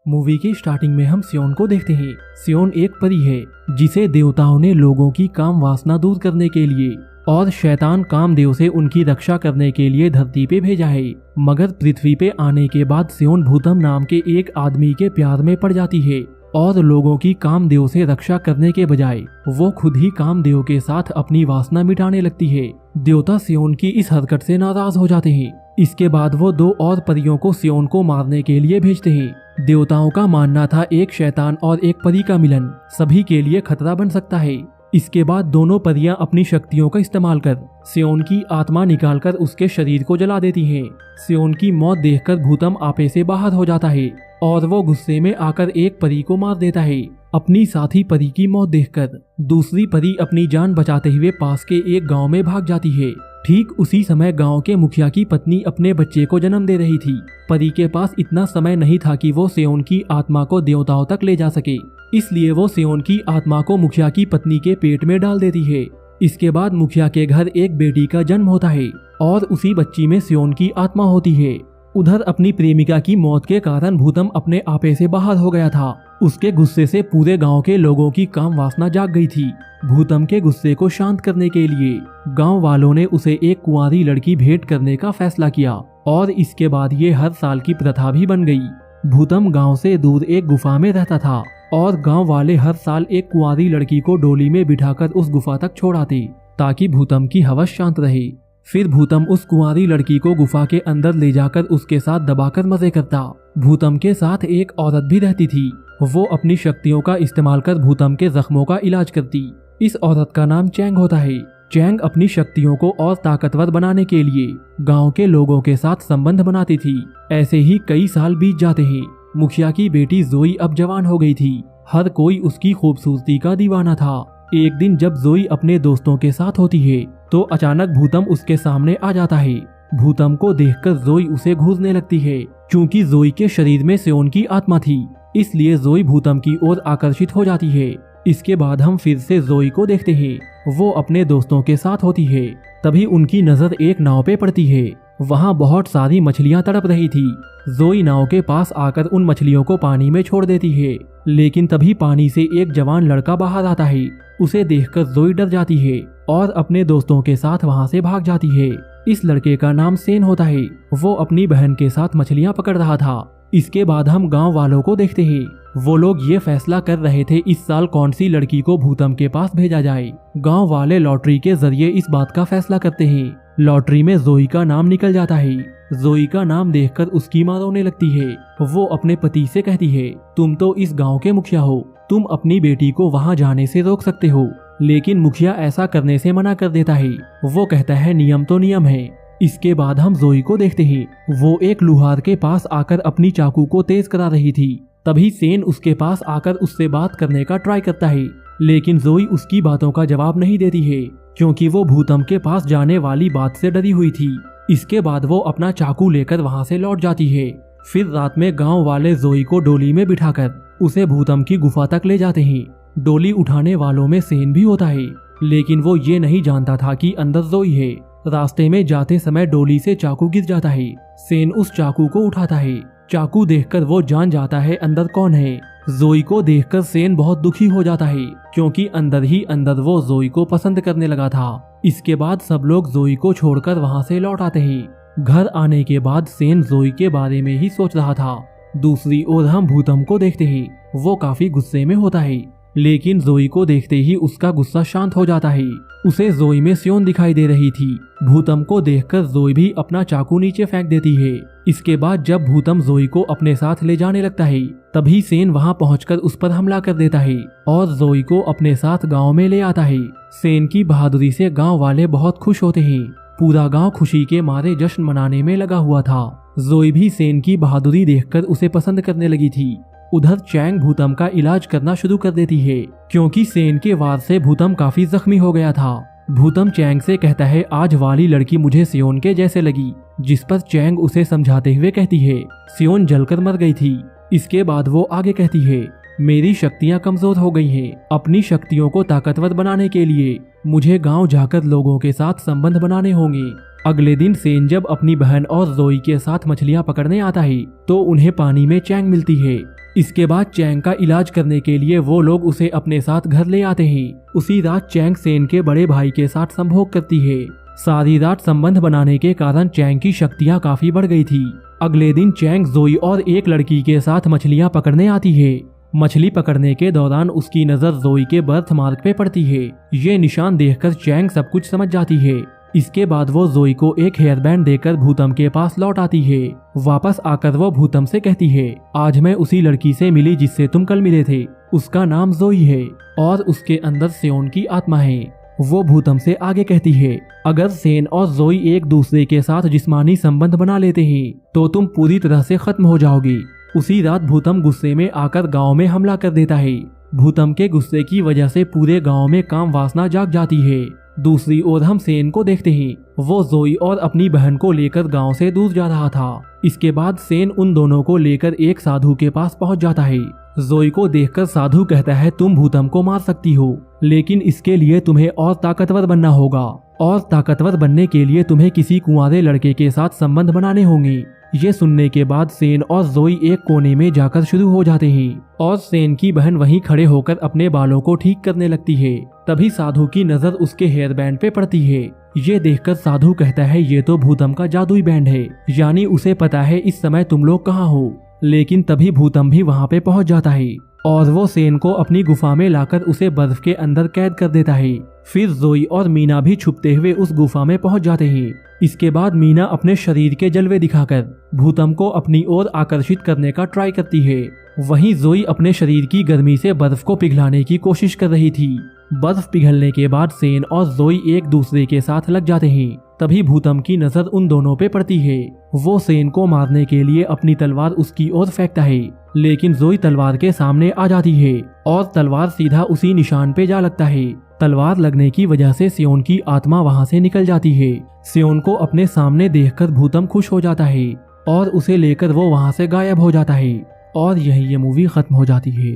Movie की starting में हम सियोन को देखते हैं। सियोन एक परी है जिसे देवताओं ने लोगों की काम वासना दूर करने के लिए और शैतान कामदेव से उनकी रक्षा करने के लिए धरती पे भेजा है। मगर पृथ्वी पे आने के बाद सियोन भूतम नाम के एक आदमी के प्यार में पड़ जाती है और लोगों की कामदेव से रक्षा करने के बजाय वो खुद ही कामदेव के साथ अपनी वासना मिटाने लगती है। देवता सियोन की इस हरकत से नाराज हो जाते हैं। इसके बाद वो दो और परियों को सियोन को मारने के लिए भेजते हैं। देवताओं का मानना था एक शैतान और एक परी का मिलन सभी के लिए खतरा बन सकता है। इसके बाद दोनों परियां अपनी शक्तियों का इस्तेमाल कर सियोन की आत्मा निकालकर उसके शरीर को जला देती हैं। सियोन की मौत देखकर भूतम आपे से बाहर हो जाता है और वो गुस्से में आकर एक परी को मार देता है। अपनी साथी परी की मौत देखकर दूसरी परी अपनी जान बचाते हुए पास के एक गांव में भाग जाती है। ठीक उसी समय गांव के मुखिया की पत्नी अपने बच्चे को जन्म दे रही थी। परी के पास इतना समय नहीं था कि वो सियोन की आत्मा को देवताओं तक ले जा सके, इसलिए वो सियोन की आत्मा को मुखिया की पत्नी के पेट में डाल देती है। इसके बाद मुखिया के घर एक बेटी का जन्म होता है और उसी बच्ची में सियोन की आत्मा होती है। उधर अपनी प्रेमिका की मौत के कारण भूतम अपने आपे से बाहर हो गया था। उसके गुस्से से पूरे गांव के लोगों की काम वासना जाग गई थी। भूतम के गुस्से को शांत करने के लिए गांव वालों ने उसे एक कुंवारी लड़की भेंट करने का फैसला किया और इसके बाद ये हर साल की प्रथा भी बन गई। भूतम गांव से दूर एक गुफा में रहता था और गांव वाले हर साल एक कुंवारी लड़की को डोली में बिठाकर उस गुफा तक छोड़ाते ताकि भूतम की हवस शांत रहे। फिर भूतम उस कुंवारी लड़की को गुफा के अंदर ले जाकर उसके साथ दबाकर मजे करता। भूतम के साथ एक औरत भी रहती थी। वो अपनी शक्तियों का इस्तेमाल कर भूतम के जख्मों का इलाज करती। इस औरत का नाम चैंग होता है। चैंग अपनी शक्तियों को और ताकतवर बनाने के लिए गांव के लोगों के साथ संबंध बनाती थी। ऐसे ही कई साल बीत जाते हैं। मुखिया की बेटी जोई अब जवान हो गई थी। हर कोई उसकी खूबसूरती का दीवाना था। एक दिन जब जोई अपने दोस्तों के साथ होती है तो अचानक भूतम उसके सामने आ जाता है। भूतम को देखकर जोई उसे घूरने लगती है। क्योंकि जोई के शरीर में सियोन की आत्मा थी, इसलिए जोई भूतम की ओर आकर्षित हो जाती है। इसके बाद हम फिर से जोई को देखते हैं। वो अपने दोस्तों के साथ होती है। तभी उनकी नजर एक नाव पे पड़ती है। वहाँ बहुत सारी मछलियाँ तड़प रही थी। जोई नाव के पास आकर उन मछलियों को पानी में छोड़ देती है, लेकिन तभी पानी से एक जवान लड़का बाहर आता है। उसे देखकर जोई डर जाती है और अपने दोस्तों के साथ वहाँ से भाग जाती है। इस लड़के का नाम सेन होता है। वो अपनी बहन के साथ मछलियाँ पकड़ रहा था। इसके बाद हम गांव वालों को देखते हैं। वो लोग ये फैसला कर रहे थे इस साल कौन सी लड़की को भूतम के पास भेजा जाए। गांव वाले लॉटरी के जरिए इस बात का फैसला करते हैं। लॉटरी में जोई का नाम निकल जाता है। जोई का नाम देखकर उसकी मां रोने लगती है। वो अपने पति से कहती है, तुम तो इस गांव के मुखिया हो, तुम अपनी बेटी को वहां जाने से रोक सकते हो। लेकिन मुखिया ऐसा करने से मना कर देता है। वो कहता है नियम तो नियम है। इसके बाद हम जोई को देखते हैं। वो एक लुहार के पास आकर अपनी चाकू को तेज करा रही थी। तभी सेन उसके पास आकर उससे बात करने का ट्राई करता है, लेकिन जोई उसकी बातों का जवाब नहीं देती है क्योंकि वो भूतम के पास जाने वाली बात से डरी हुई थी। इसके बाद वो अपना चाकू लेकर वहां से लौट जाती है। फिर रात में गांव वाले जोई को डोली में बिठाकर उसे भूतम की गुफा तक ले जाते हैं। डोली उठाने वालों में सेन भी होता है, लेकिन वो ये नहीं जानता था कि अंदर जोई है। रास्ते में जाते समय डोली से चाकू गिर जाता है। सेन उस चाकू को उठाता है। चाकू देखकर वो जान जाता है अंदर कौन है। जोई को देखकर सेन बहुत दुखी हो जाता है क्योंकि अंदर ही अंदर वो जोई को पसंद करने लगा था। इसके बाद सब लोग जोई को छोड़कर वहां से लौट आते हैं। घर आने के बाद सेन जोई के बारे में ही सोच रहा था। दूसरी ओर हम भूतम को देखते हैं। वो काफी गुस्से में होता है, लेकिन जोई को देखते ही उसका गुस्सा शांत हो जाता है। उसे जोई में सियोन दिखाई दे रही थी। भूतम को देखकर जोई भी अपना चाकू नीचे फेंक देती है। इसके बाद जब भूतम जोई को अपने साथ ले जाने लगता है, तभी सेन वहां पहुंचकर उस पर हमला कर देता है और जोई को अपने साथ गांव में ले आता है। सेन की बहादुरी से गांव वाले बहुत खुश होते हैं। पूरा गांव खुशी के मारे जश्न मनाने में लगा हुआ था। जोई भी सेन की बहादुरी देखकर उसे पसंद करने लगी थी। उधर चैंग भूतम का इलाज करना शुरू कर देती है क्योंकि सेन के वार से भूतम काफी जख्मी हो गया था। भूतम चैंग से कहता है आज वाली लड़की मुझे सियोन के जैसे लगी, जिस पर चैंग उसे समझाते हुए कहती है सियोन जलकर मर गई थी। इसके बाद वो आगे कहती है मेरी शक्तियां कमजोर हो गई हैं। अपनी शक्तियों को ताकतवर बनाने के लिए मुझे गांव जाकर लोगों के साथ संबंध बनाने होंगे। अगले दिन सेन जब अपनी बहन और जोई के साथ मछलियां पकड़ने आता है तो उन्हें पानी में चैंग मिलती है। इसके बाद चैंग का इलाज करने के लिए वो लोग उसे अपने साथ घर ले आते हैं। उसी रात चैंग सेन के बड़े भाई के साथ संभोग करती है। सारी रात संबंध बनाने के कारण चैंग की शक्तियाँ काफी बढ़ गई थी। अगले दिन चैंग जोई और एक लड़की के साथ मछलियाँ पकड़ने आती है। मछली पकड़ने के दौरान उसकी नजर जोई के बर्थ मार्क पे पड़ती है। ये निशान देखकर चैंग सब कुछ समझ जाती है। इसके बाद वो जोई को एक हेयर बैंड देकर भूतम के पास लौट आती है। वापस आकर वो भूतम से कहती है, आज मैं उसी लड़की से मिली जिससे तुम कल मिले थे। उसका नाम जोई है और उसके अंदर सेओन की आत्मा है। वो भूतम से आगे कहती है, अगर सेन और जोई एक दूसरे के साथ जिस्मानी संबंध बना लेते हैं तो तुम पूरी तरह से खत्म हो जाओगी। उसी रात भूतम गुस्से में आकर गांव में हमला कर देता है। भूतम के गुस्से की वजह से पूरे गांव में काम वासना जाग जाती है। दूसरी ओर हम सेन को देखते हैं। वो जोई और अपनी बहन को लेकर गांव से दूर जा रहा था। इसके बाद सेन उन दोनों को लेकर एक साधु के पास पहुंच जाता है। जोई को देखकर साधु कहता है, तुम भूतम को मार सकती हो, लेकिन इसके लिए तुम्हें और ताकतवर बनना होगा और ताकतवर बनने के लिए तुम्हें किसी कुंवारे लड़के के साथ संबंध बनाने होंगे। ये सुनने के बाद सेन और जोई एक कोने में जाकर शुरू हो जाते हैं और सेन की बहन वहीं खड़े होकर अपने बालों को ठीक करने लगती है। तभी साधु की नजर उसके हेयर बैंड पे पड़ती है। ये देखकर साधु कहता है, ये तो भूतम का जादुई बैंड है, यानी उसे पता है इस समय तुम लोग कहाँ हो। लेकिन तभी भूतम भी वहाँ पे पहुँच जाता है और वो सेन को अपनी गुफा में लाकर उसे बर्फ के अंदर कैद कर देता है। फिर जोई और मीना भी छुपते हुए उस गुफा में पहुंच जाते हैं। इसके बाद मीना अपने शरीर के जलवे दिखाकर भूतम को अपनी ओर आकर्षित करने का ट्राई करती है। वहीं जोई अपने शरीर की गर्मी से बर्फ को पिघलाने की कोशिश कर रही थी। बर्फ पिघलने के बाद सेन और जोई एक दूसरे के साथ लग जाते हैं। तभी भूतम की नजर उन दोनों पे पड़ती है। वो सेन को मारने के लिए अपनी तलवार उसकी ओर फेंकता है, लेकिन जोई तलवार के सामने आ जाती है और तलवार सीधा उसी निशान पे जा लगता है। तलवार लगने की वजह से सेओन की आत्मा वहां से निकल जाती है। सेओन को अपने सामने देखकर भूतम खुश हो जाता है और उसे लेकर वो वहां से गायब हो जाता है और यही ये मूवी खत्म हो जाती है।